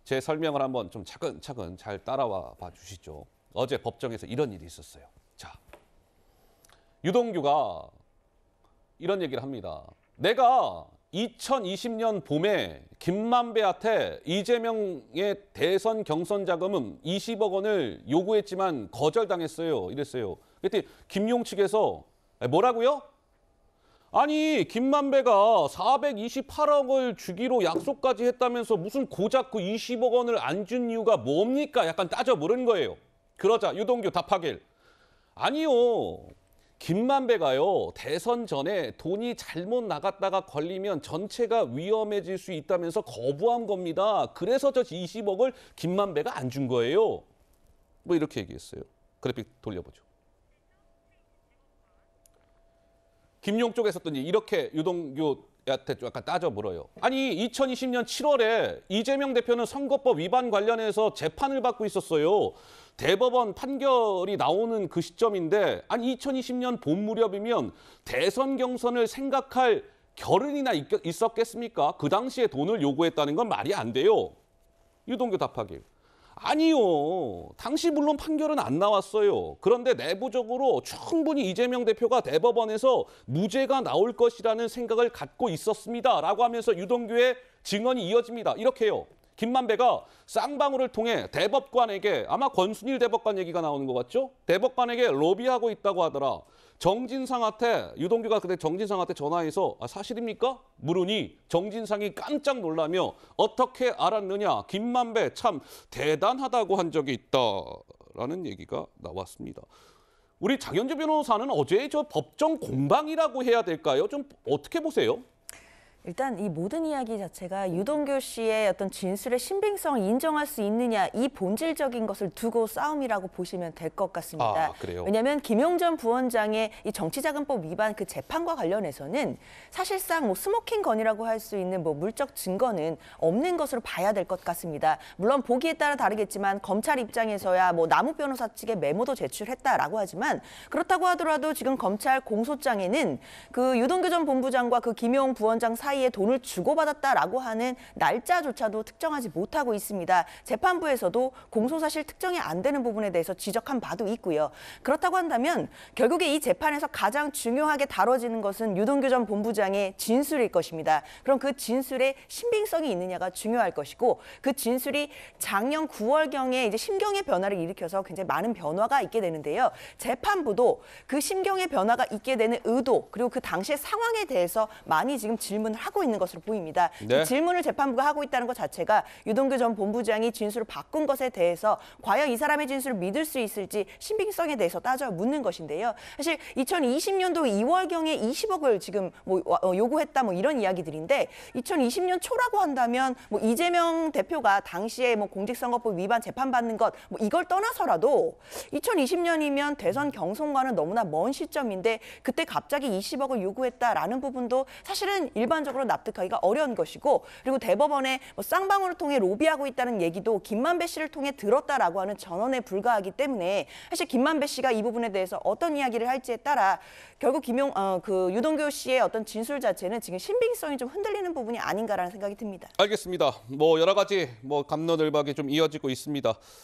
제 설명을 한번 좀 차근차근 잘 따라와 봐 주시죠. 어제 법정에서 이런 일이 있었어요. 자, 유동규가 이런 얘기를 합니다. 내가 2020년 봄에 김만배한테 이재명의 대선 경선 자금은 20억 원을 요구했지만 거절당했어요. 이랬어요. 그랬더니 김용 측에서 뭐라고요? 아니 김만배가 428억을 주기로 약속까지 했다면서 무슨 고작 그 20억 원을 안 준 이유가 뭡니까? 약간 따져 물은 거예요. 그러자 유동규 답하길. 아니요. 김만배가요. 대선 전에 돈이 잘못 나갔다가 걸리면 전체가 위험해질 수 있다면서 거부한 겁니다. 그래서 저 20억을 김만배가 안 준 거예요. 뭐 이렇게 얘기했어요. 그래픽 돌려보죠. 김용 쪽에서 또 이렇게 유동규한테 약간 따져 물어요. 아니 2020년 7월에 이재명 대표는 선거법 위반 관련해서 재판을 받고 있었어요. 대법원 판결이 나오는 그 시점인데 아니 2020년 봄 무렵이면 대선 경선을 생각할 겨를이나 있었겠습니까? 그 당시에 돈을 요구했다는 건 말이 안 돼요. 유동규 답하길. 아니요. 당시 물론 판결은 안 나왔어요. 그런데 내부적으로 충분히 이재명 대표가 대법원에서 무죄가 나올 것이라는 생각을 갖고 있었습니다. 라고 하면서 유동규의 증언이 이어집니다. 이렇게요. 김만배가 쌍방울을 통해 대법관에게 아마 권순일 대법관 얘기가 나오는 것 같죠? 대법관에게 로비하고 있다고 하더라. 정진상한테 유동규가 그때 정진상한테 전화해서 사실입니까? 물으니 정진상이 깜짝 놀라며 어떻게 알았느냐? 김만배 참 대단하다고 한 적이 있다라는 얘기가 나왔습니다. 우리 장현주 변호사는 어제 저 법정 공방이라고 해야 될까요? 좀 어떻게 보세요? 일단 이 모든 이야기 자체가 유동규 씨의 어떤 진술의 신빙성을 인정할 수 있느냐 이 본질적인 것을 두고 싸움이라고 보시면 될 것 같습니다. 아, 그래요? 왜냐하면 김용 전 부원장의 이 정치자금법 위반 그 재판과 관련해서는 사실상 뭐 스모킹 건이라고 할 수 있는 뭐 물적 증거는 없는 것으로 봐야 될 것 같습니다. 물론 보기에 따라 다르겠지만 검찰 입장에서야 뭐 남욱 변호사 측의 메모도 제출했다라고 하지만 그렇다고 하더라도 지금 검찰 공소장에는 그 유동규 전 본부장과 그 김용 부원장 사이에 돈을 주고받았다라고 하는 날짜조차도 특정하지 못하고 있습니다. 재판부에서도 공소사실 특정이 안 되는 부분에 대해서 지적한 바도 있고요. 그렇다고 한다면 결국에 이 재판에서 가장 중요하게 다뤄지는 것은 유동규 전 본부장의 진술일 것입니다. 그럼 그 진술에 신빙성이 있느냐가 중요할 것이고 그 진술이 작년 9월경에 이제 심경의 변화를 일으켜서 굉장히 많은 변화가 있게 되는데요. 재판부도 그 심경의 변화가 있게 되는 의도 그리고 그 당시의 상황에 대해서 많이 지금 질문을 하고 있는 것으로 보입니다. 네. 질문을 재판부가 하고 있다는 것 자체가 유동규 전 본부장이 진술을 바꾼 것에 대해서 과연 이 사람의 진술을 믿을 수 있을지 신빙성에 대해서 따져 묻는 것인데요. 사실 2020년도 2월경에 20억을 지금 뭐 요구했다 뭐 이런 이야기들인데 2020년 초라고 한다면 뭐 이재명 대표가 당시에 뭐 공직선거법 위반 재판받는 것 뭐 이걸 떠나서라도 2020년이면 대선 경선과는 너무나 먼 시점인데 그때 갑자기 20억을 요구했다라는 부분도 사실은 일반적으로 납득하기가 어려운 것이고 그리고 대법원에 뭐 쌍방울을 통해 로비하고 있다는 얘기도 김만배 씨를 통해 들었다라고 하는 전언에 불과하기 때문에 사실 김만배 씨가 이 부분에 대해서 어떤 이야기를 할지에 따라 결국 그 유동규 씨의 어떤 진술 자체는 지금 신빙성이 좀 흔들리는 부분이 아닌가라는 생각이 듭니다. 알겠습니다. 뭐 여러 가지 뭐 갑론을박이 좀 이어지고 있습니다.